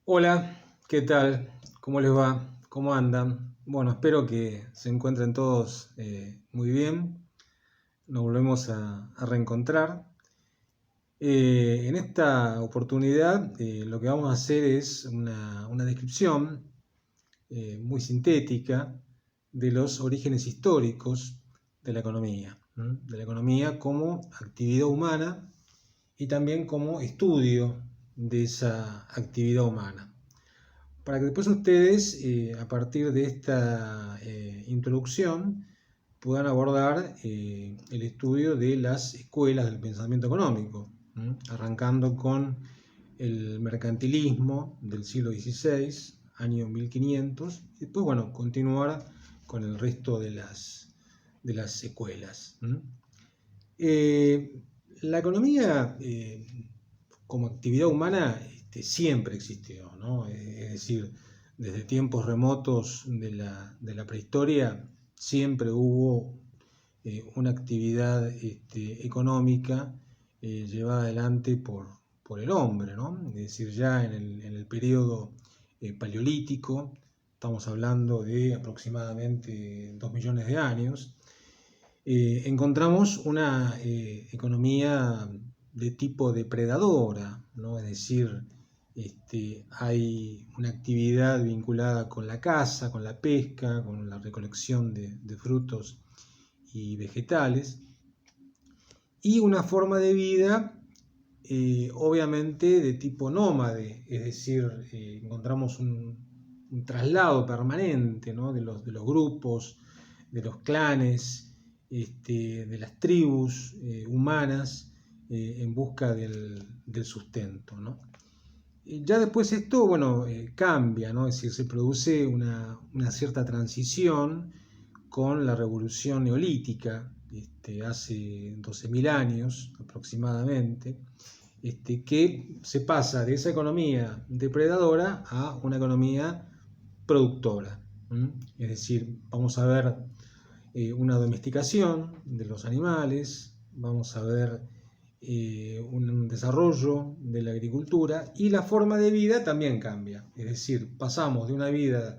Hola, ¿qué tal? ¿Cómo les va? ¿Cómo andan? Bueno, espero que se encuentren todos muy bien. Nos volvemos a reencontrar. En esta oportunidad lo que vamos a hacer es una descripción muy sintética de los orígenes históricos de la economía, ¿m? De la economía como actividad humana y también como estudio de esa actividad humana. Para que después ustedes, a partir de esta introducción, puedan abordar el estudio de las escuelas del pensamiento económico, arrancando con el mercantilismo del siglo XVI, año 1500, y después, bueno, continuar con el resto de las escuelas. Eh, la economía como actividad humana siempre existió, ¿no? Es decir, desde tiempos remotos de la prehistoria siempre hubo una actividad económica llevada adelante por el hombre, ¿no? Es decir, ya en el periodo paleolítico, estamos hablando de aproximadamente 2 millones de años, encontramos una economía de tipo depredadora, ¿no? Es decir, hay una actividad vinculada con la caza, con la pesca, con la recolección de frutos y vegetales, y una forma de vida obviamente de tipo nómade, es decir, encontramos un traslado permanente, ¿no? De los grupos, de los clanes, de las tribus humanas en busca del sustento, ¿no? Ya después esto, bueno, cambia, ¿no? Es decir, se produce una cierta transición con la revolución neolítica, hace 12.000 años aproximadamente, que se pasa de esa economía depredadora a una economía productora. Es decir, vamos a ver una domesticación de los animales, vamos a ver un desarrollo de la agricultura y la forma de vida también cambia. Es decir, pasamos de una vida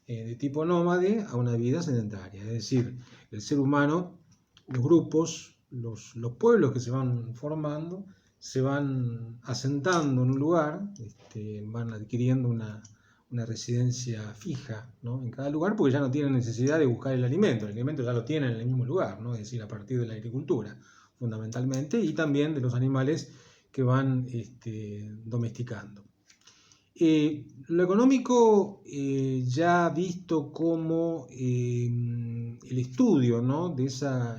de tipo nómade a una vida sedentaria. Es decir, el ser humano, los grupos, los pueblos que se van formando, se van asentando en un lugar, van adquiriendo una residencia fija, ¿no? En cada lugar, porque ya no tienen necesidad de buscar el alimento ya lo tienen en el mismo lugar, ¿no? Es decir, a partir de la agricultura, fundamentalmente, y también de los animales que van domesticando. Lo económico, ya visto como el estudio, ¿no? De esa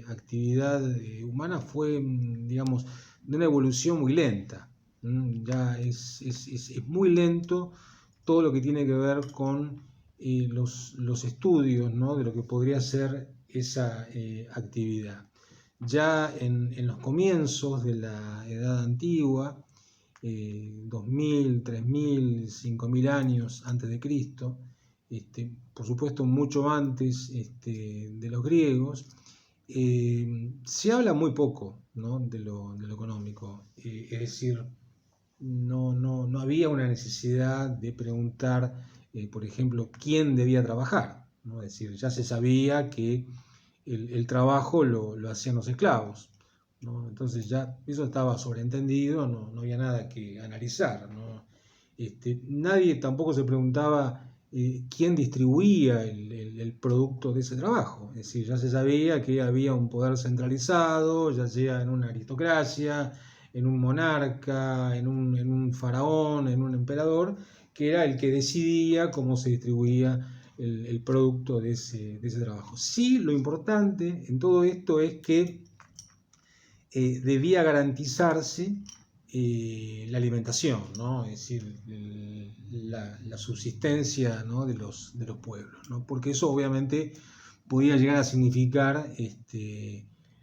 actividad humana, fue, digamos, de una evolución muy lenta. Ya es muy lento todo lo que tiene que ver con los estudios, ¿no? De lo que podría ser esa actividad. Ya en los comienzos de la Edad Antigua, 2000, 3000, 5000 años antes de Cristo, por supuesto mucho antes de los griegos, se habla muy poco, ¿no? de lo económico. Es decir, no había una necesidad de preguntar, por ejemplo, quién debía trabajar, ¿no? Es decir, ya se sabía que el trabajo lo hacían los esclavos, ¿no? Entonces ya eso estaba sobreentendido, no había nada que analizar, ¿no? Nadie tampoco se preguntaba quién distribuía el producto de ese trabajo. Es decir, ya se sabía que había un poder centralizado, ya sea en una aristocracia, en un monarca, en un faraón, en un emperador, que era el que decidía cómo se distribuía el producto de ese trabajo. Sí, lo importante en todo esto es que debía garantizarse la alimentación, ¿no? Es decir, la subsistencia, ¿no? de los pueblos, ¿no? Porque eso obviamente podía llegar a significar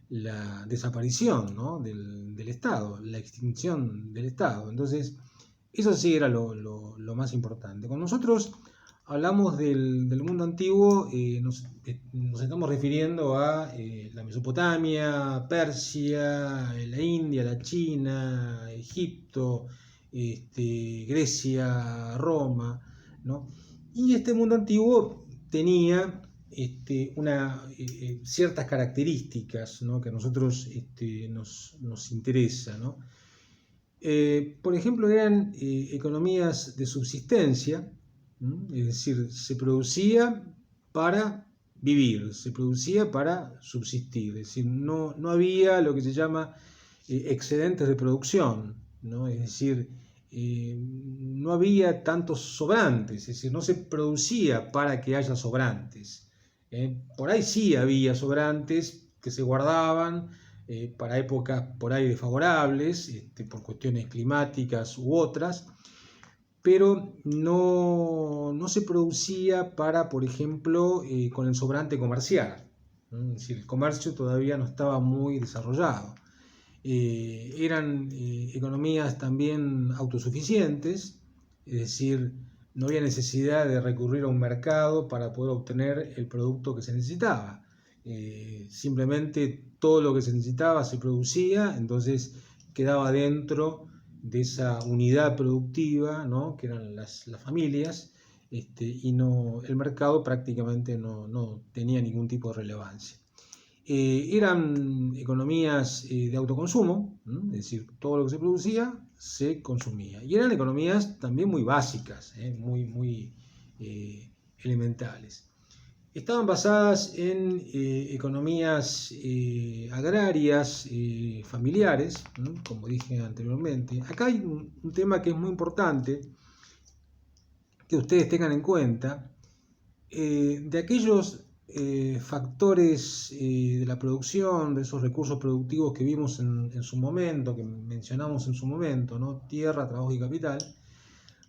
la desaparición, ¿no? del Estado, la extinción del Estado. Entonces, eso sí era lo más importante. Con nosotros hablamos del mundo antiguo, nos estamos refiriendo a la Mesopotamia, Persia, la India, la China, Egipto, Grecia, Roma, ¿no? Y este mundo antiguo tenía ciertas características, ¿no?, que a nosotros nos interesa, ¿no? Por ejemplo, eran economías de subsistencia, es decir, se producía para vivir, se producía para subsistir, es decir, no había lo que se llama excedentes de producción, ¿no? Es decir, no había tantos sobrantes, es decir, no se producía para que haya sobrantes. Por ahí sí había sobrantes que se guardaban para épocas por ahí desfavorables, por cuestiones climáticas u otras, pero no se producía para, por ejemplo, con el sobrante comercial. Es decir, el comercio todavía no estaba muy desarrollado. Eran economías también autosuficientes, es decir, no había necesidad de recurrir a un mercado para poder obtener el producto que se necesitaba. Simplemente todo lo que se necesitaba se producía, entonces quedaba dentro de esa unidad productiva, ¿no?, que eran las familias, y el mercado prácticamente no tenía ningún tipo de relevancia. Eran economías de autoconsumo, es decir, todo lo que se producía se consumía. Y eran economías también muy básicas, muy elementales. Estaban basadas en economías agrarias, familiares, como dije anteriormente. Acá hay un tema que es muy importante que ustedes tengan en cuenta. De aquellos factores de la producción, de esos recursos productivos que vimos en su momento, que mencionamos en su momento, ¿no?, tierra, trabajo y capital.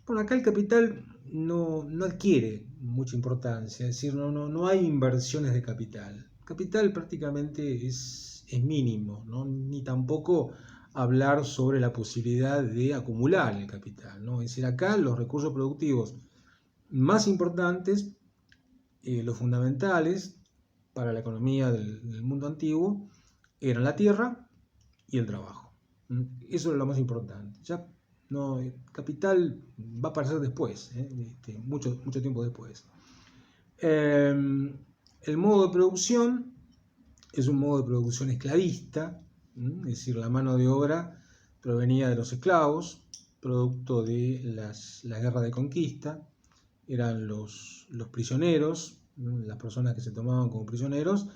Bueno, acá el capital no adquiere mucha importancia, es decir, no hay inversiones de capital. El capital prácticamente es mínimo, ¿no?, ni tampoco hablar sobre la posibilidad de acumular el capital, ¿no? Es decir, acá los recursos productivos más importantes, los fundamentales para la economía del mundo antiguo, eran la tierra y el trabajo. Eso es lo más importante. Ya no, el capital va a aparecer después, mucho tiempo después. El modo de producción es un modo de producción esclavista, es decir, la mano de obra provenía de los esclavos, producto de las guerras de conquista. Eran los prisioneros, las personas que se tomaban como prisioneros,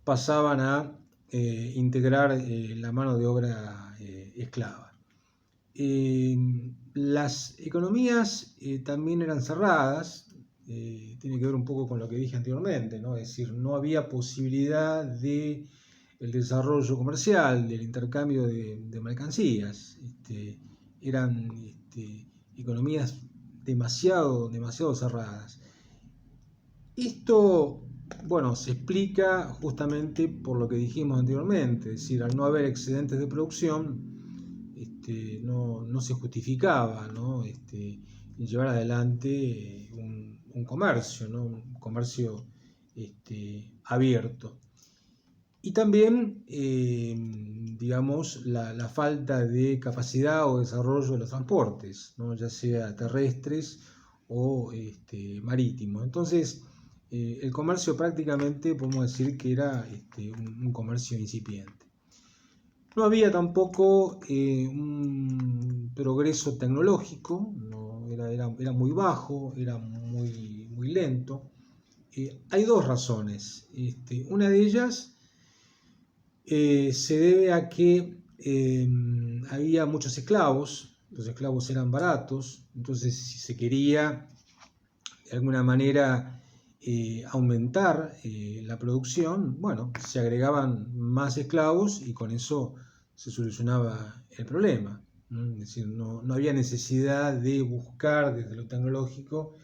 pasaban a integrar la mano de obra esclava. Las economías también eran cerradas, tiene que ver un poco con lo que dije anteriormente, ¿no? Es decir, no había posibilidad de el desarrollo comercial, del intercambio de mercancías. Eran economías demasiado cerradas. Esto, bueno, se explica justamente por lo que dijimos anteriormente, es decir, al no haber excedentes de producción, no se justificaba, ¿no?, llevar adelante un comercio, ¿no?, un comercio abierto. Y también, digamos, la falta de capacidad o desarrollo de los transportes, ¿no?, ya sea terrestres o marítimos. Entonces, el comercio prácticamente podemos decir que era un comercio incipiente. No había tampoco un progreso tecnológico, ¿no? Era muy bajo, era muy lento. Hay dos razones. Una de ellas se debe a que había muchos esclavos, los esclavos eran baratos, entonces si se quería de alguna manera aumentar la producción, bueno, se agregaban más esclavos y con eso se solucionaba el problema. Es decir, no había necesidad de buscar desde lo tecnológico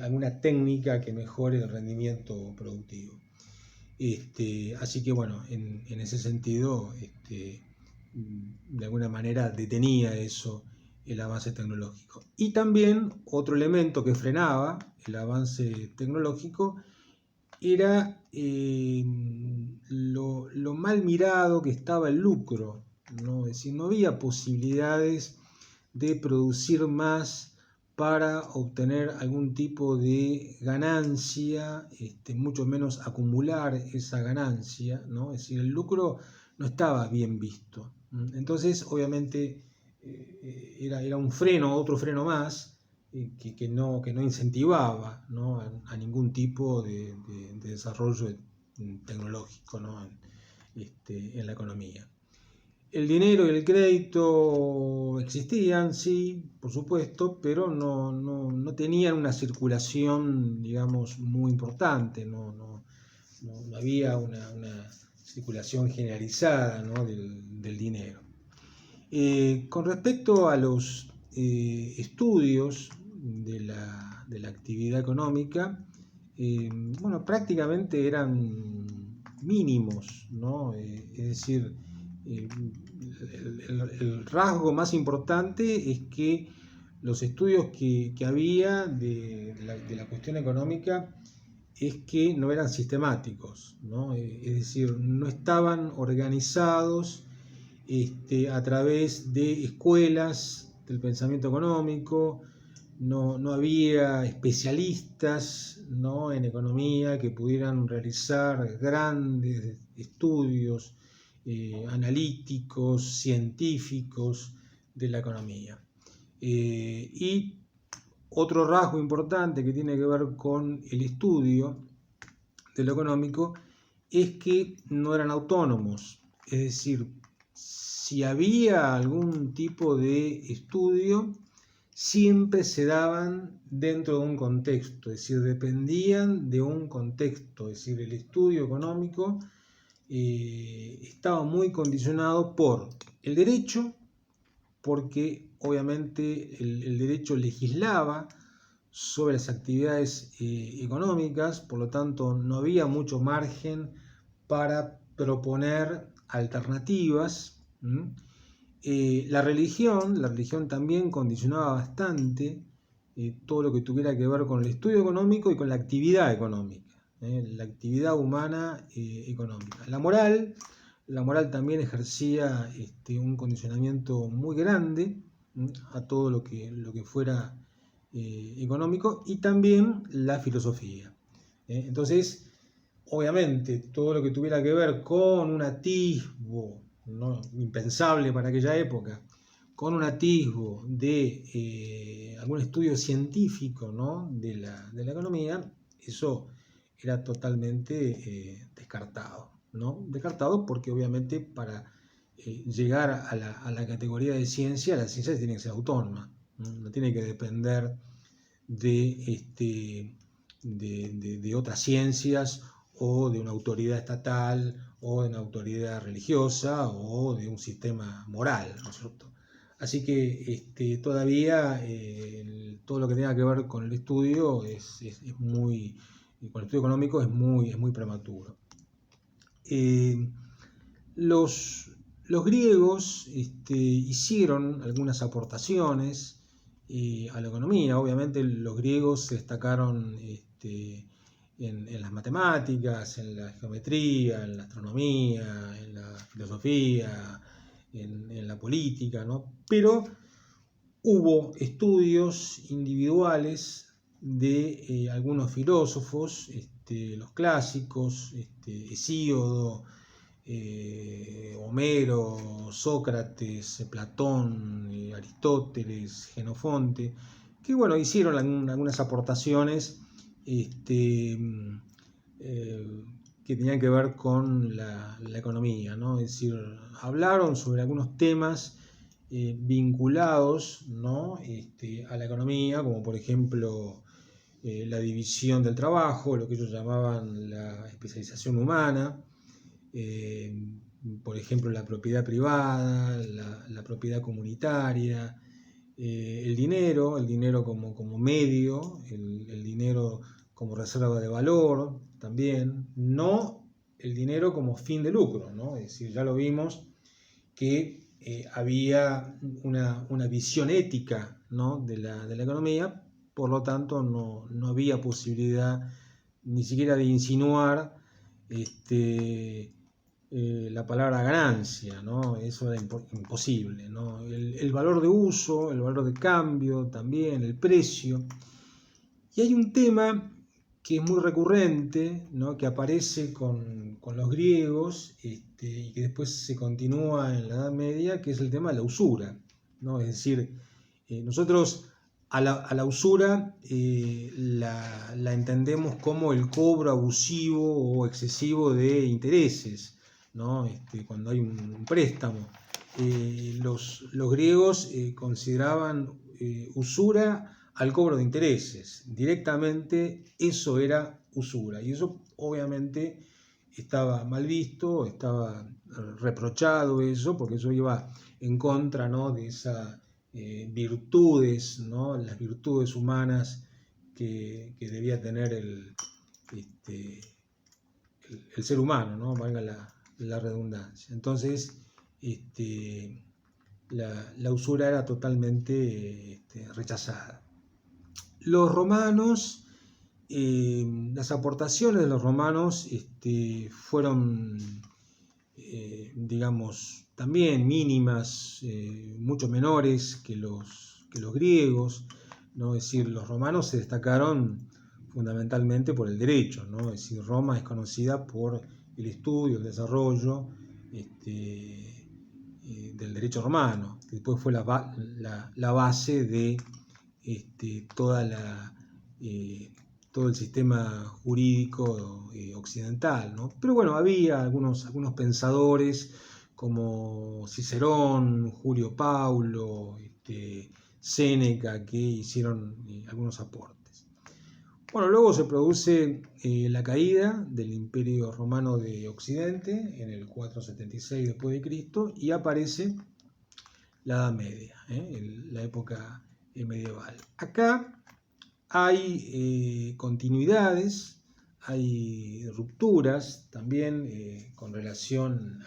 alguna técnica que mejore el rendimiento productivo. Así que bueno, en ese sentido, de alguna manera detenía eso el avance tecnológico. Y también otro elemento que frenaba el avance tecnológico era lo mal mirado que estaba el lucro, ¿no? Es decir, no había posibilidades de producir más para obtener algún tipo de ganancia, mucho menos acumular esa ganancia, ¿no? Es decir, el lucro no estaba bien visto. Entonces, obviamente, era un freno, otro freno más, que no incentivaba, ¿no? a ningún tipo de desarrollo tecnológico, ¿no? en la economía. El dinero y el crédito existían, sí, por supuesto, pero no tenían una circulación, digamos, muy importante, no había una circulación generalizada, ¿no? del dinero. Con respecto a los estudios de la actividad económica, bueno, prácticamente eran mínimos, ¿no? Es decir, el rasgo más importante es que los estudios que había de la cuestión económica es que no eran sistemáticos, ¿no? Es decir, no estaban organizados a través de escuelas del pensamiento económico, no había especialistas, ¿no? en economía que pudieran realizar grandes estudios analíticos, científicos de la economía. Y otro rasgo importante que tiene que ver con el estudio de lo económico es que no eran autónomos, es decir, si había algún tipo de estudio, siempre se daban dentro de un contexto, es decir, dependían de un contexto, es decir, el estudio económico estaba muy condicionado por el derecho, porque obviamente el derecho legislaba sobre las actividades económicas, por lo tanto no había mucho margen para proponer alternativas. La religión también condicionaba bastante todo lo que tuviera que ver con el estudio económico y con la actividad económica, la actividad humana económica. La moral también ejercía un condicionamiento muy grande a todo lo que fuera económico, y también la filosofía. Entonces, obviamente, todo lo que tuviera que ver con un atisbo, ¿no? impensable para aquella época, con un atisbo de algún estudio científico, ¿no? de la economía, eso era totalmente descartado, ¿no? Descartado porque obviamente para llegar a la categoría de ciencia, la ciencia tiene que ser autónoma, no tiene que depender de otras ciencias o de una autoridad estatal o de una autoridad religiosa o de un sistema moral, ¿no es cierto? Así que todavía todo lo que tenga que ver con el estudio con el estudio económico es muy prematuro. Los griegos hicieron algunas aportaciones a la economía. Obviamente los griegos se destacaron en las matemáticas, en la geometría, en la astronomía, en la filosofía, en la política, ¿no? Pero hubo estudios individuales de algunos filósofos, los clásicos, Hesíodo, Homero, Sócrates, Platón, Aristóteles, Jenofonte, que bueno, hicieron algunas aportaciones que tenían que ver con la economía, ¿no? Es decir, hablaron sobre algunos temas vinculados, ¿no? a la economía, como por ejemplo la división del trabajo, lo que ellos llamaban la especialización humana, por ejemplo la propiedad privada, la propiedad comunitaria, el dinero como medio, el dinero como reserva de valor también, no el dinero como fin de lucro, ¿no? Es decir, ya lo vimos que había una visión ética, ¿no? de la economía, por lo tanto no había posibilidad ni siquiera de insinuar la palabra ganancia, ¿no? Eso era imposible, ¿no? El valor de uso, el valor de cambio también, el precio. Y hay un tema que es muy recurrente, ¿no? Que aparece con los griegos y que después se continúa en la Edad Media, que es el tema de la usura, ¿no? Es decir, nosotros a la usura la entendemos como el cobro abusivo o excesivo de intereses, ¿no? Cuando hay un préstamo. Los griegos consideraban usura al cobro de intereses. Directamente eso era usura. Y eso obviamente estaba mal visto, estaba reprochado eso, porque eso iba en contra, ¿no? De esas virtudes, ¿no? Las virtudes humanas que debía tener el ser humano, ¿no? Valga la redundancia. Entonces, la usura era totalmente rechazada. Los romanos, las aportaciones de los romanos fueron, digamos, también mínimas, mucho menores que los griegos, ¿no? Es decir, los romanos se destacaron fundamentalmente por el derecho, ¿no? Es decir, Roma es conocida por el estudio, el desarrollo del derecho romano, que después fue la base de todo el sistema jurídico occidental, ¿no? Pero bueno, había algunos pensadores como Cicerón, Julio Paulo, Séneca, que hicieron algunos aportes. Bueno, luego se produce la caída del Imperio Romano de Occidente en el 476 después de Cristo y aparece la Edad Media, la época medieval. Acá hay continuidades, hay rupturas también con relación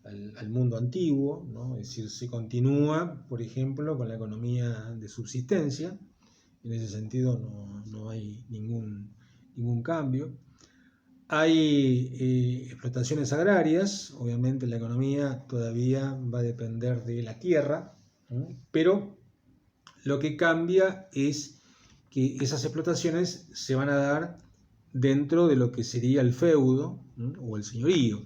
al mundo antiguo, ¿no? Es decir, se continúa, por ejemplo, con la economía de subsistencia. En ese sentido no hay ningún cambio. Hay explotaciones agrarias, obviamente la economía todavía va a depender de la tierra, ¿no? Pero lo que cambia es que esas explotaciones se van a dar dentro de lo que sería el feudo, ¿no? O el señorío.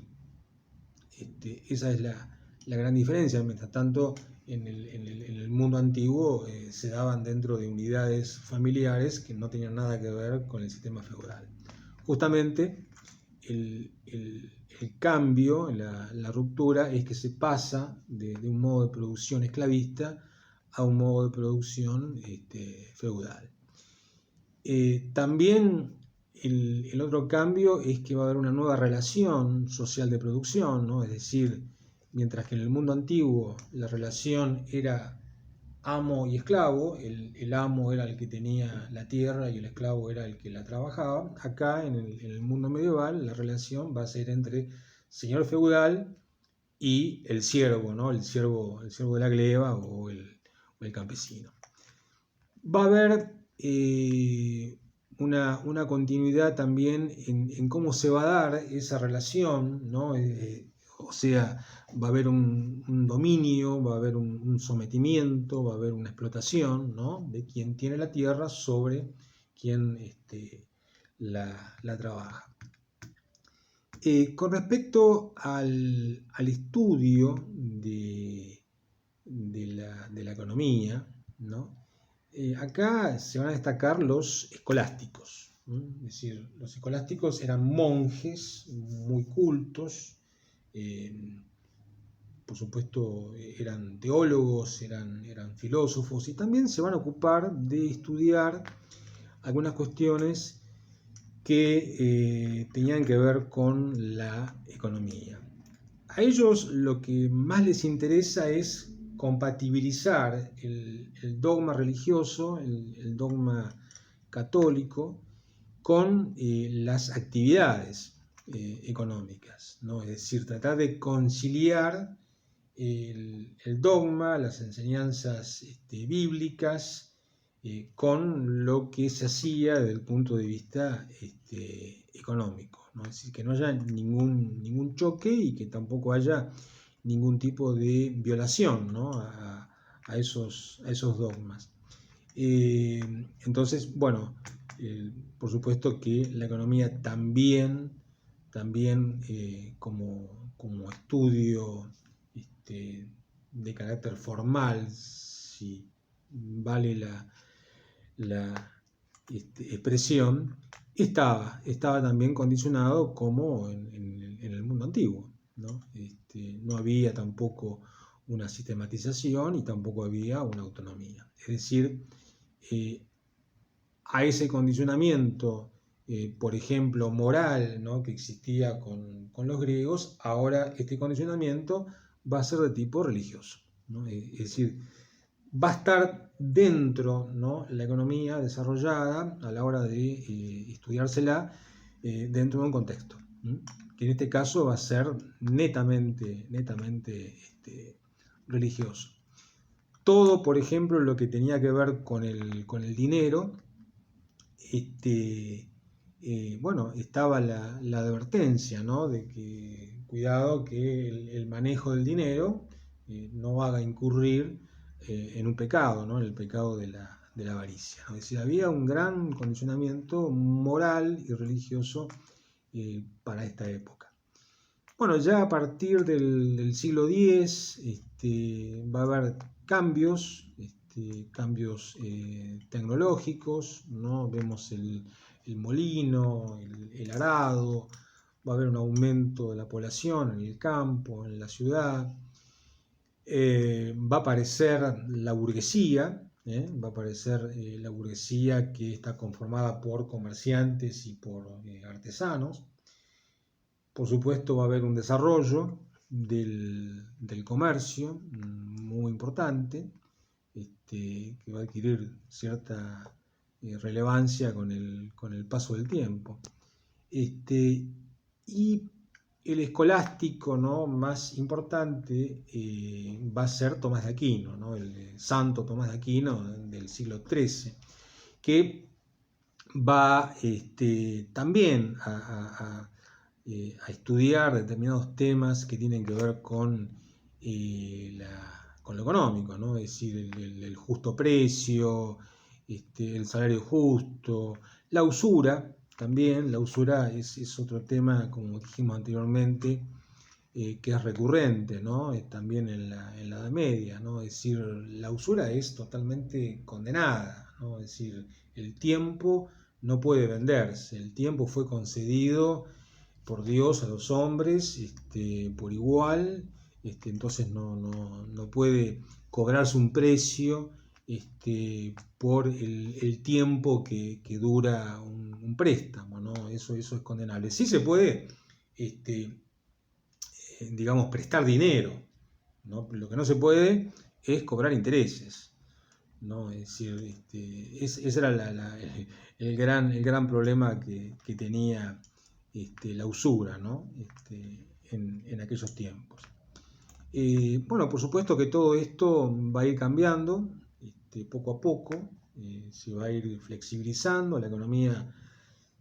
Esa es la gran diferencia. Mientras tanto, en el mundo antiguo se daban dentro de unidades familiares que no tenían nada que ver con el sistema feudal. Justamente el cambio, la ruptura, es que se pasa de un modo de producción esclavista a un modo de producción feudal. También el otro cambio es que va a haber una nueva relación social de producción, ¿no? Es decir, mientras que en el mundo antiguo la relación era amo y esclavo, el amo era el que tenía la tierra y el esclavo era el que la trabajaba, acá en el mundo medieval la relación va a ser entre señor feudal y el siervo, ¿no? El siervo de la gleba o el campesino. Va a haber una continuidad también en cómo se va a dar esa relación, ¿no? O sea, va a haber un dominio, va a haber un sometimiento, va a haber una explotación, ¿no? De quien tiene la tierra sobre quien la trabaja. Con respecto al estudio de la economía, ¿no? Acá se van a destacar los escolásticos, ¿no? Es decir, los escolásticos eran monjes muy cultos, por supuesto eran teólogos, eran filósofos y también se van a ocupar de estudiar algunas cuestiones que tenían que ver con la economía. A ellos lo que más les interesa es compatibilizar el dogma religioso, el dogma católico, con las actividades económicas, ¿no? Es decir, tratar de conciliar el dogma, las enseñanzas bíblicas, con lo que se hacía desde el punto de vista económico, ¿no? Es decir, que no haya ningún choque y que tampoco haya ningún tipo de violación, ¿no? a esos dogmas. Entonces, bueno, por supuesto que la economía también como estudio de carácter formal, si vale la expresión, estaba también condicionado como en el mundo antiguo, ¿no? No había tampoco una sistematización y tampoco había una autonomía. Es decir, a ese condicionamiento, por ejemplo, moral, ¿no? que existía con los griegos, ahora este condicionamiento va a ser de tipo religioso, ¿no? Es decir, va a estar dentro, ¿no? la economía desarrollada a la hora de estudiársela dentro de un contexto, ¿no? que en este caso va a ser netamente religioso. Todo, por ejemplo, lo que tenía que ver con el dinero, bueno, estaba la advertencia, ¿no? de que cuidado que el manejo del dinero no haga incurrir en un pecado, ¿no? En el pecado de la avaricia, ¿no? Es decir, había un gran condicionamiento moral y religioso para esta época. Bueno, ya a partir del siglo X va a haber cambios, tecnológicos, ¿no? Vemos el molino, el arado, va a haber un aumento de la población en el campo, en la ciudad, va a aparecer la burguesía, va a aparecer la burguesía que está conformada por comerciantes y por artesanos. Por supuesto va a haber un desarrollo del comercio muy importante, que va a adquirir cierta relevancia con el paso del tiempo. Y el escolástico, ¿no? más importante va a ser Tomás de Aquino, ¿no? el santo Tomás de Aquino del siglo XIII, que va también a estudiar determinados temas que tienen que ver con lo económico, ¿no? Es decir, el justo precio, el salario justo, la usura también. La usura es otro tema, como dijimos anteriormente, que es recurrente, ¿no? También en la Edad Media, ¿no? Es decir, la usura es totalmente condenada, ¿no? Es decir, el tiempo no puede venderse, el tiempo fue concedido por Dios a los hombres por igual, entonces no puede cobrarse un precio por el tiempo que dura un préstamo, ¿no? Eso es condenable. Sí se puede, digamos, prestar dinero, ¿no? Lo que no se puede es cobrar intereses, ¿no? Es decir, ese era el gran problema que tenía la usura, ¿no? en aquellos tiempos. Bueno, por supuesto que todo esto va a ir cambiando poco a poco, se va a ir flexibilizando, la economía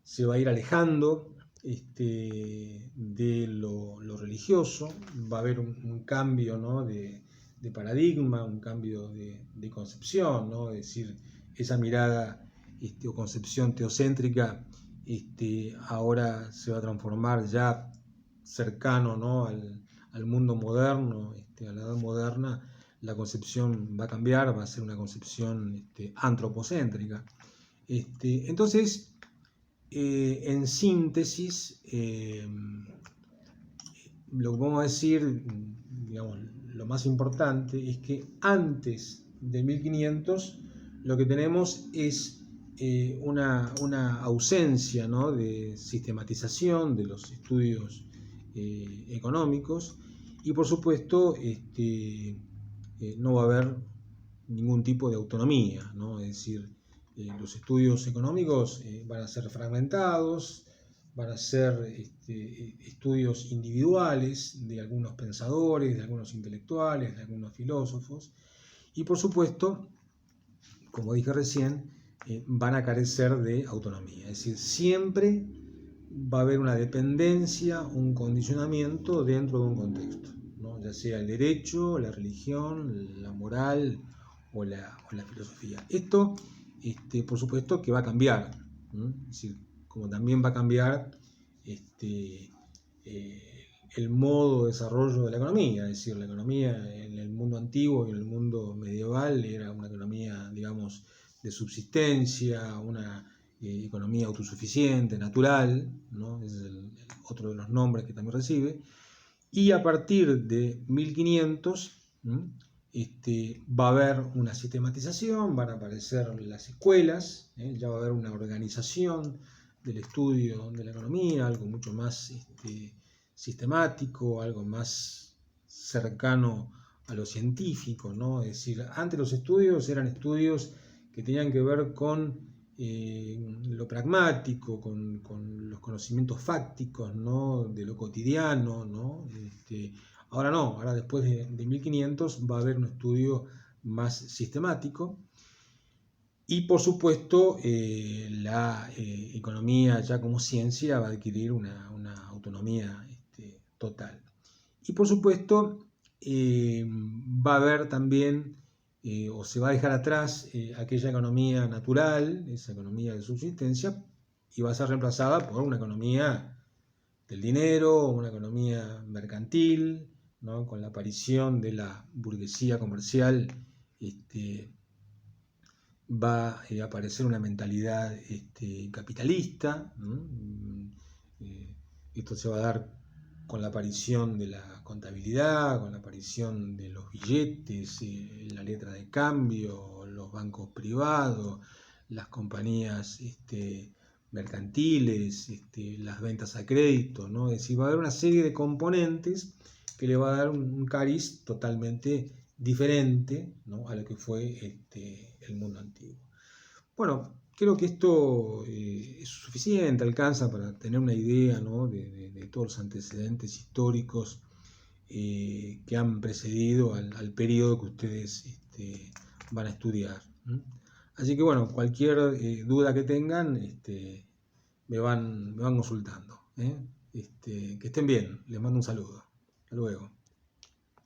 se va a ir alejando de lo religioso, va a haber un cambio, ¿no? de paradigma, un cambio de concepción, ¿no? Es decir, esa mirada o concepción teocéntrica ahora se va a transformar ya cercano, ¿no? al mundo moderno, a la edad moderna. La concepción va a cambiar, va a ser una concepción antropocéntrica. Entonces, en síntesis, lo que podemos decir, digamos, lo más importante es que antes de 1500 lo que tenemos es una ausencia, ¿no? de sistematización de los estudios económicos, y por supuesto no va a haber ningún tipo de autonomía, ¿no? Es decir, los estudios económicos van a ser fragmentados, van a ser estudios individuales de algunos pensadores, de algunos intelectuales, de algunos filósofos, y por supuesto como dije recién, van a carecer de autonomía. Es decir, siempre va a haber una dependencia, un condicionamiento dentro de un contexto, ¿no? Ya sea el derecho, la religión, la moral o la filosofía. Esto, por supuesto, que va a cambiar, ¿no? Es decir, como también va a cambiar el modo de desarrollo de la economía. Es decir, la economía en el mundo antiguo y en el mundo medieval era una economía, digamos, de subsistencia, una economía autosuficiente, natural, ¿no? Ese es otro de los nombres que también recibe. Y a partir de 1500 va a haber una sistematización, van a aparecer las escuelas, ya va a haber una organización del estudio de la economía, algo mucho más sistemático, algo más cercano a lo científico, ¿no? Es decir, antes los estudios eran estudios que tenían que ver con lo pragmático, con los conocimientos fácticos, ¿no? De lo cotidiano, ¿no? Ahora no, ahora después de 1500 va a haber un estudio más sistemático y por supuesto la economía ya como ciencia va a adquirir una autonomía total. Y por supuesto va a haber también o se va a dejar atrás aquella economía natural, esa economía de subsistencia, y va a ser reemplazada por una economía del dinero, una economía mercantil, ¿no? Con la aparición de la burguesía comercial va a aparecer una mentalidad capitalista, ¿no? Esto se va a dar con la aparición de la contabilidad, con la aparición de los billetes, la letra de cambio, los bancos privados, las compañías mercantiles, las ventas a crédito, ¿no? Es decir, va a haber una serie de componentes que le va a dar un cariz totalmente diferente, ¿no? A lo que fue el mundo antiguo. Bueno, creo que esto es suficiente, alcanza para tener una idea, ¿no? de todos los antecedentes históricos que han precedido al periodo que ustedes van a estudiar. Así que bueno, cualquier duda que tengan, me van consultando. Que estén bien, les mando un saludo. Hasta luego.